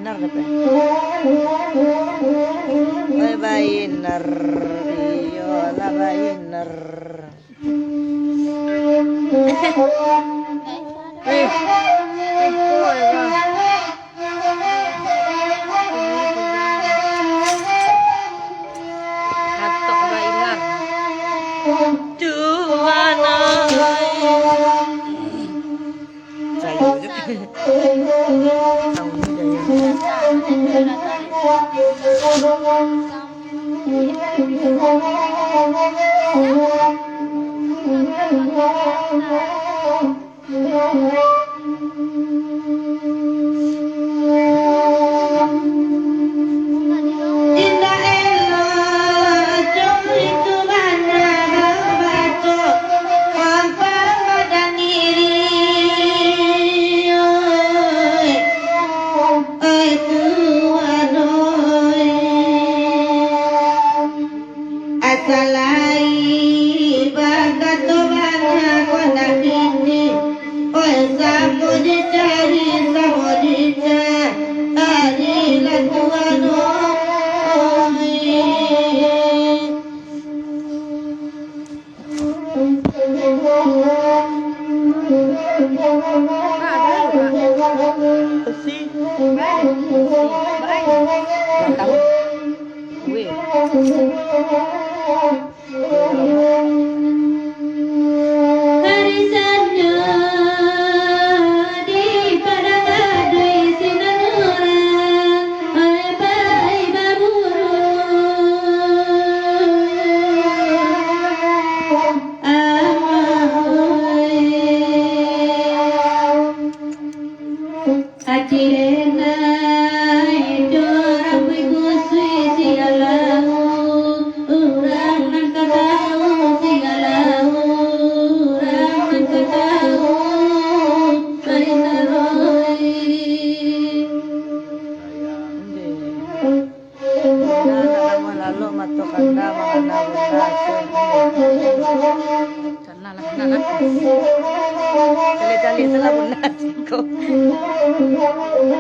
Bainar dapat. Bainar. Iyo la Bainar. Hatok Bainar. Juana. Saya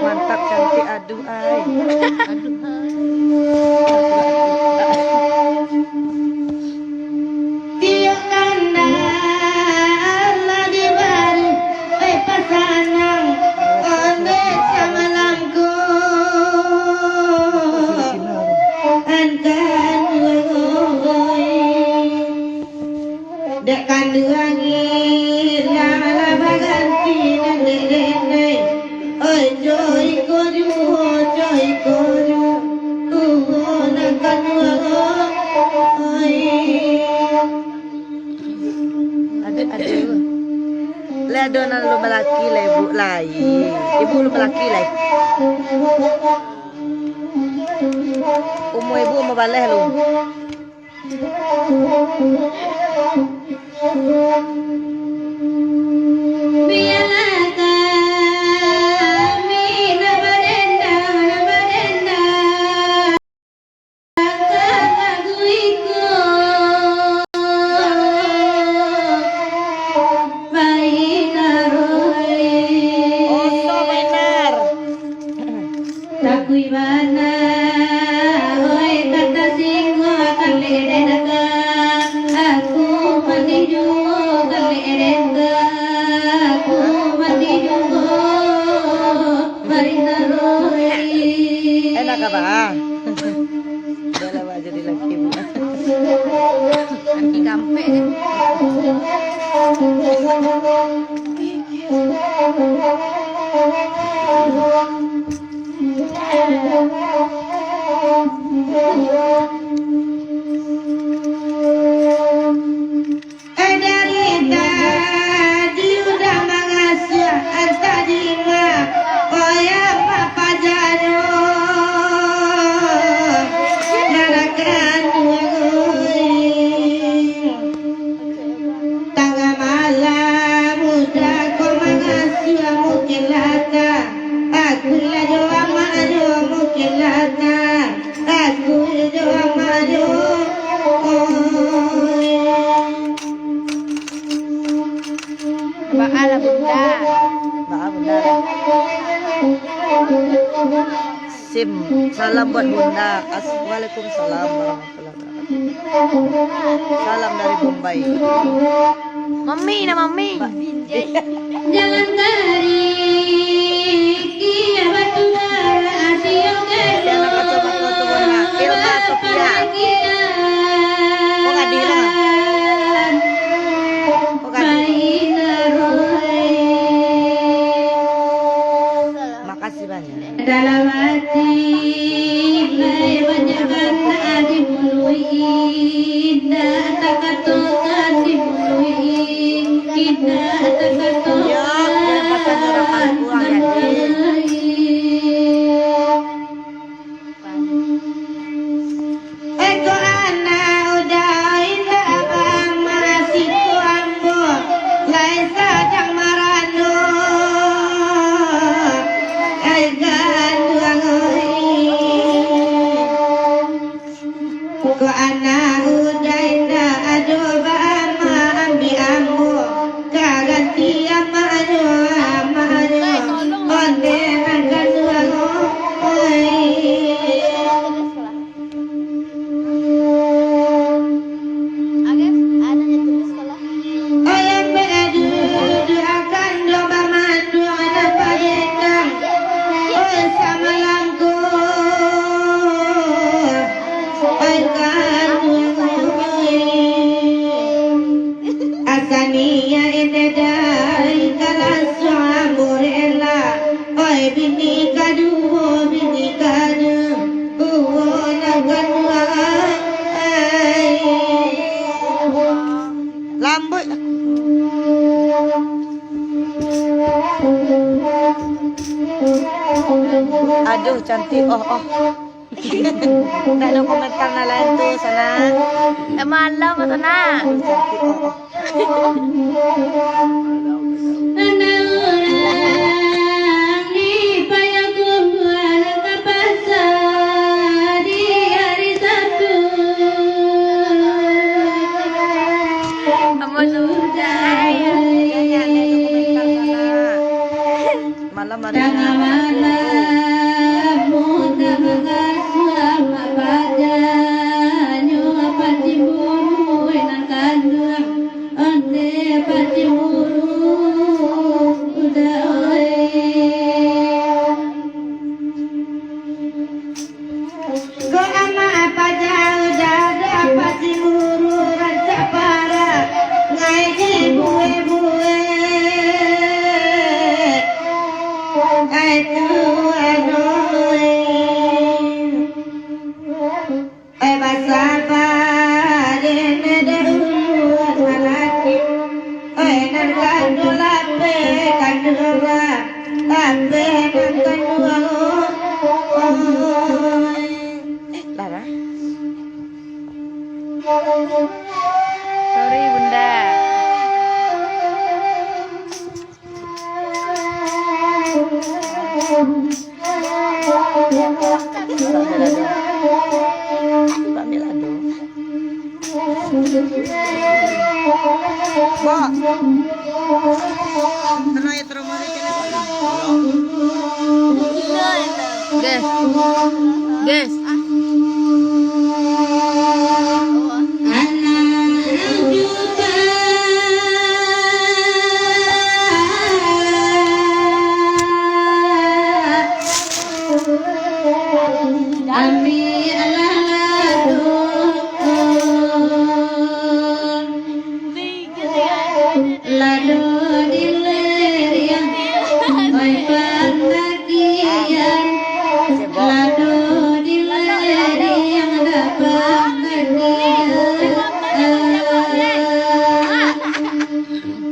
mantap cantik, aduh ay. Adonan lu melaki lah ibu lain. Ibu lu melaki lah. Umur ibu mau baleh lu. Enak apa? Udah lah jadi laki bu. Laki gampe. Bunda. Bunda. Kasim, salam buat Bunda. Waalaikumsalam warahmatullahi wabarakatuh. Salam dari Bombay. Mami, nama Mami. Jalan dari Kia Batu Bara Asio Jangan kacau-kacau tuh Bunda. Ilma Sofia. Kok nggak dihilang? Kok nggak Makasih banyak. dalam hati banyak kata dimului indah kata dimului indah kata Ya, jangan pakai nyerahkan uang ya, Di. Eko anak udah indah abang masih kuambo lain sajang marano egan ko anak udah indah aduh bama ambi ambo kaganti ama aduh onde nagan duango ayam bedu akan domba mandu ada payendang sama langko akan asania ini dari kalas suamurela oi bini kadu nagan Lambut. Aduh cantik. Oh. Nggak ada komentar na lain tuh sana. Malam atau nak? Cantik. Oh. Kamu sudah. Malam ada Lara. Sorry Bunda. Pamilado. Bo. Tenang ya terus mari kene. Guys.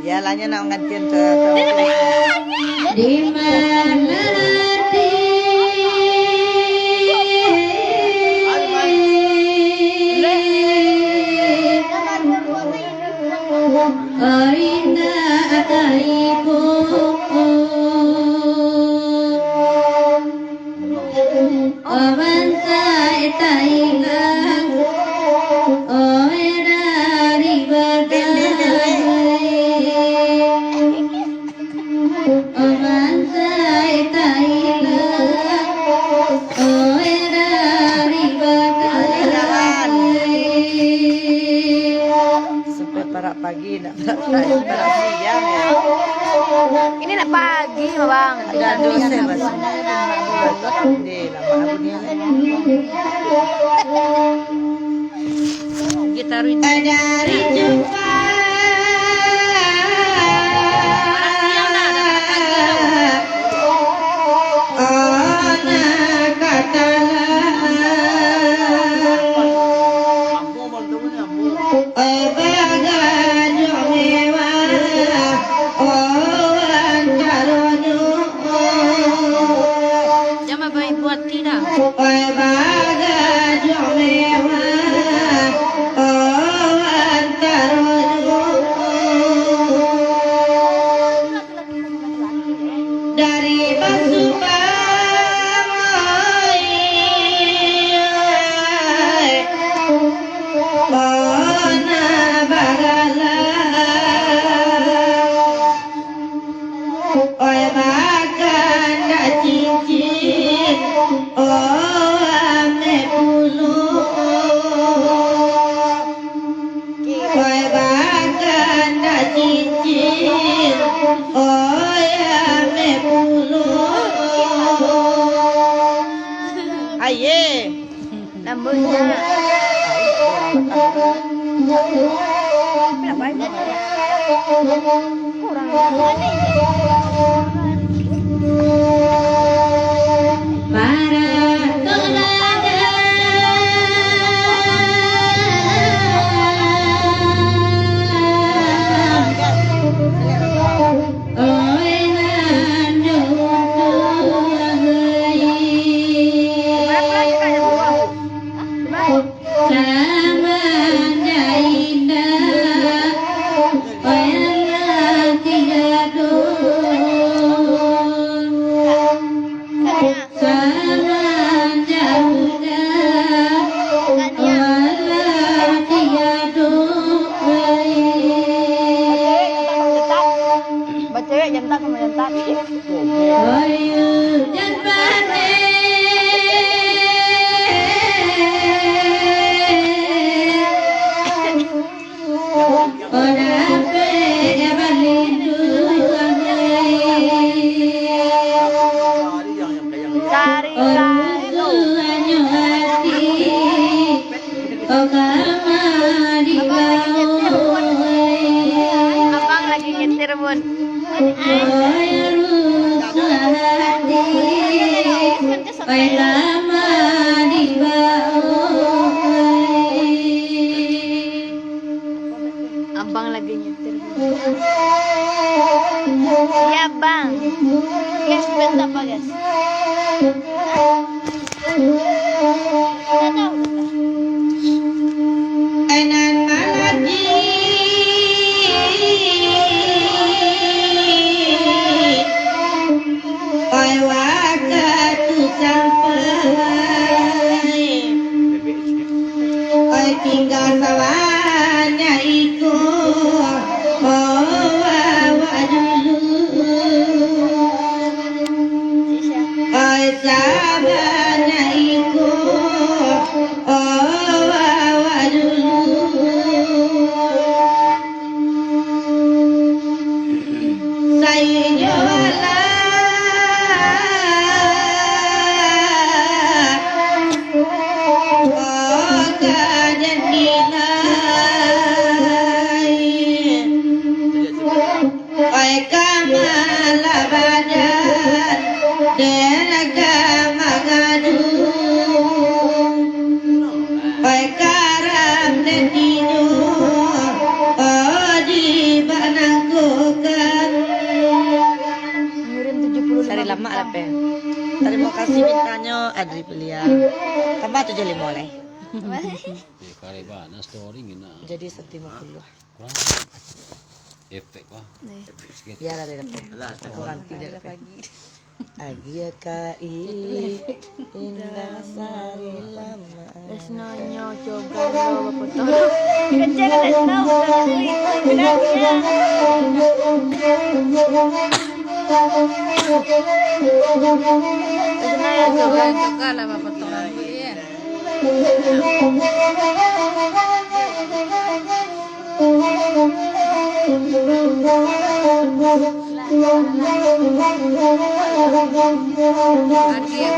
Ya lanya nak ngantian ke di mana Aina ataiku avanza etailang oera ribadai avanza etailang Saya bahasa. Deh, lama aku dia. Gitar itu. Dari jumpa anak katalah bagan jomewa owan caronyo Jangan baik buat tidak. bagan jomewa owan caronyo dari Basubamoy ona bagala oi makan da cincin oh ame pulu oi makan da cincin oh ame pulu Aye. Rambutnya. Cewek jantan sama jantan. Cari abang lagi nyetir bun. Abang lagi nyetir. Iya bang. Guys, bentar apa guys? Enan malaji oi waktu sampai oi tinggal sawanya iku bawa dulu oi sabana iku bawa dulu saya jualan oh kajian nilai oi kamala badan dan agama gaduh oi karam dan tidur oh di banangkukan Ngirim 75. Sari lama lah pe. Terima kasih mintanya Adri Belia. Tambah 75 oleh. Kare ba na story ngina. Jadi 150. Kurang efek ba. Biar ada pe. Aku ganti dari pagi. Agia kai indah sari lama. Desnonya coba lo foto. Kecil desno Desnonya coba lah foto lagi ya. Lagi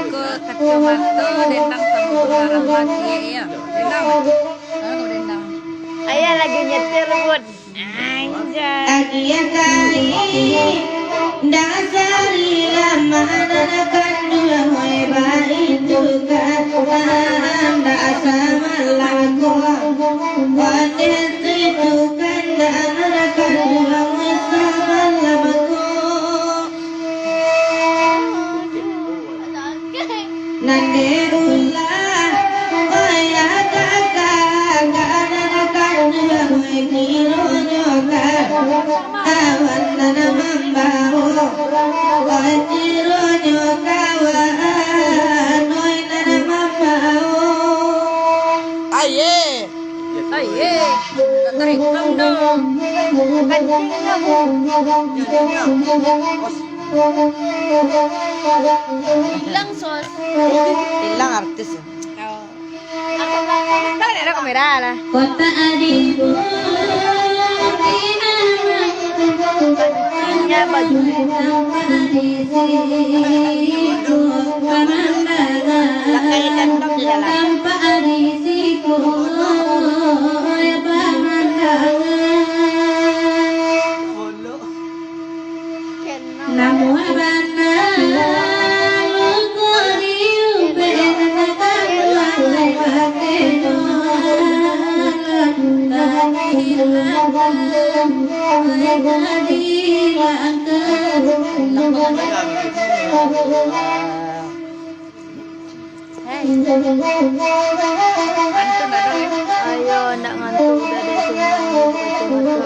ke kacamata dendang sama barang lagi ya. Dendang. Kalau dendang. Ayah lagi nyetir bud. Anjay. Agia kali dasari lama nanakan dua hoy itu kan dasar malaku wanet itu kan nanakan dua hoy lamaku nande ulah hoy kakak nanakan dua hoy kiro awan nana mambau wajiro nyokawan noy nana mambau aye Aye, tarik dong. Kencing hilang sos. Hilang artis. Aku belakang. Kan ada kamera lah. kota adikku Kencingnya baju. tanpa risiko namun Ayo nak ngantuk udah deh semua.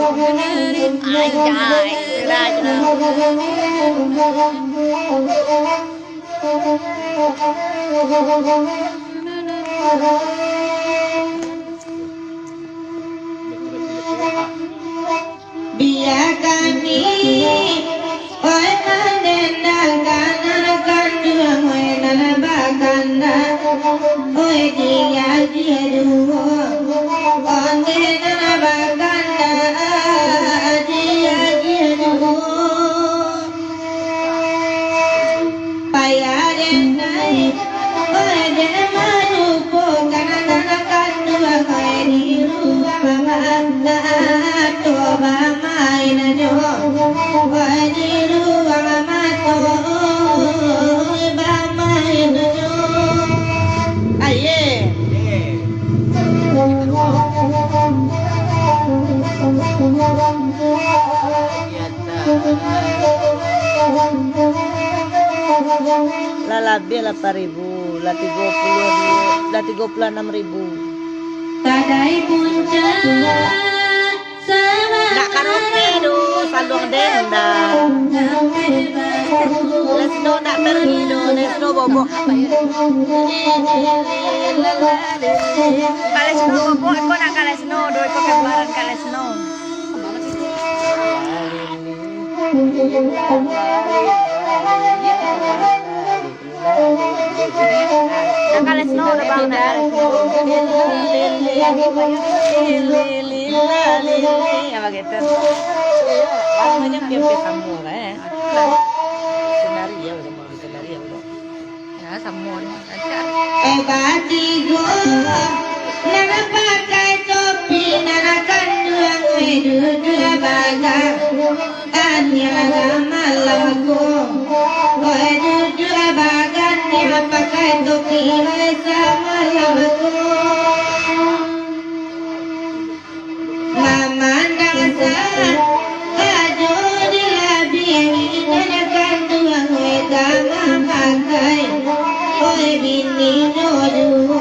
Anjay, raja. biar kami oi mendengarkan akan dua oi nalabakanda oi dia dua onde nalabakanda dia dua payaren nai oi de manupo kana akan dua oi di rumah mama toba maina jo oi di rumah mama ba maina jo aye Lalabe 8.000, lah 30.000, lah 36.000. kadai puncak Nak karaoke do, salung dendang. Let's go nak pergi do, let's go bobok apa ya? Kalau snow bobok, aku nak kalau snow do, aku kembaran kalau snow. Nak kalau snow udah bang nak apa gitu? Banyak dia samur senario udah mau senario udah. Ya samur. batigo nana pakai topi nana kandung dua baga anya malaku oi dua baga dia pakai topi sama lamaku mama nangsa ado di labi nana kandung dama pakai oi bini jodoh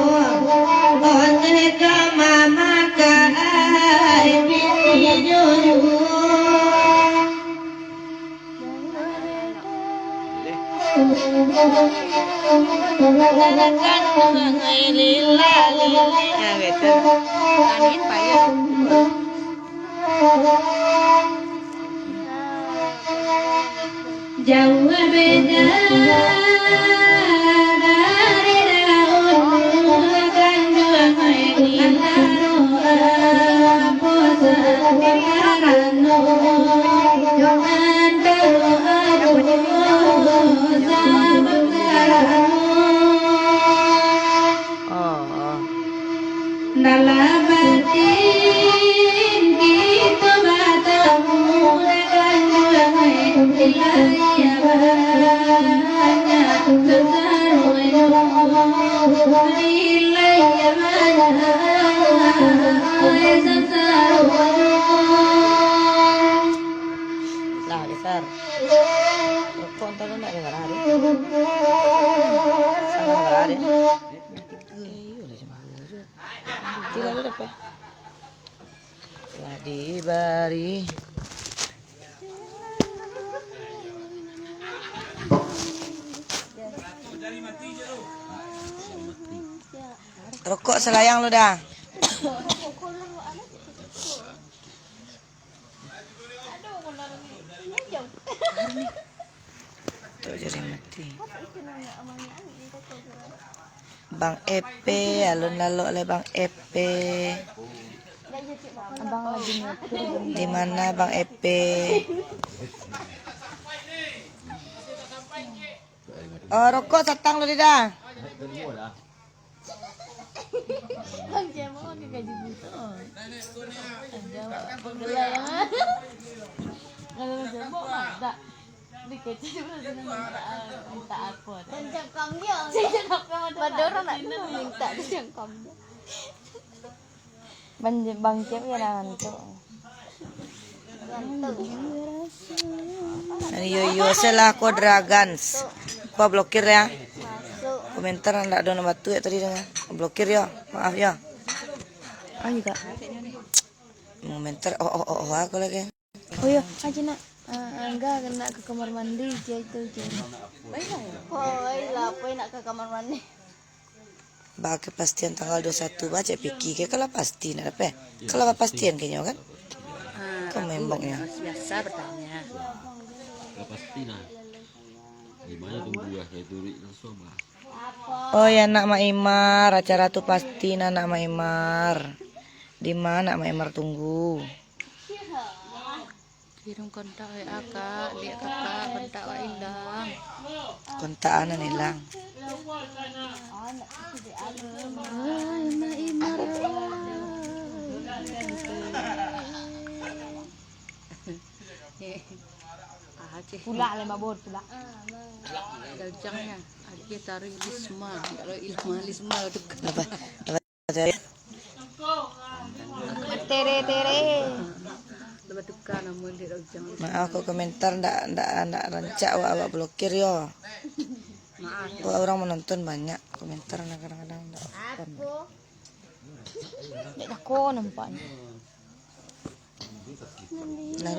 onde kama makai bini jodoh kandung lila Ya gitu. Angin payah. jauh beda dari daun kandung lila posa karano Lah besar. Rokok entar enggak dengar hari. Sangat hari. Tidak ada apa. Telah diberi. Rokok selayang lu dah. Tuh jadi mati. Bang Epe, alun-alun oleh Bang Epe. Abang lagi nyetir. Di mana Bang Epe? Oh, rokok satang lu dah. Bang Cemo pakai gaji buta. Ada penggelayangan. Kalau Bang Cemo ada. Dikecil minta apa? Mencangkam dia. Badoro nak minta dicangkam dia. Bang Cep ya ngantuk. Yo selah Dragons. Apa blokir ya? Masuk. Komentar enggak ada nama batu ya tadi dengan. Blokir ya. Maaf ya. Ah juga. Komentar aku lagi. Oh iya, aja nak. Enggak kena ke kamar mandi dia itu je. Baiklah, apa nak ke kamar mandi? Bagi kepastian tanggal 21 baca pikir ke kalau pasti nak apa? Kalau pastian kayaknya kan? Kau memangnya. Biasa bertanya. Gak pasti nah. Gimana tunggu ya kayak turi langsung lah. Oh ya nak Maimar, acara tuh pasti nak Maimar. Di mana Maimar tunggu? Kirim kontak WA kak, dia kakak kontak wa Indang. Kontaan hilang. Pula le mabur pula. Daljangnya, dia taruh Lisma, kalau Ilma Lisma itu Apa? Tere. lebat tukar namun dia daljang. Maaf aku komentar ndak rancak awak blokir yo. Maaf. Orang menonton banyak komentar kadang-kadang ndak. Dek aku nampak. Nah,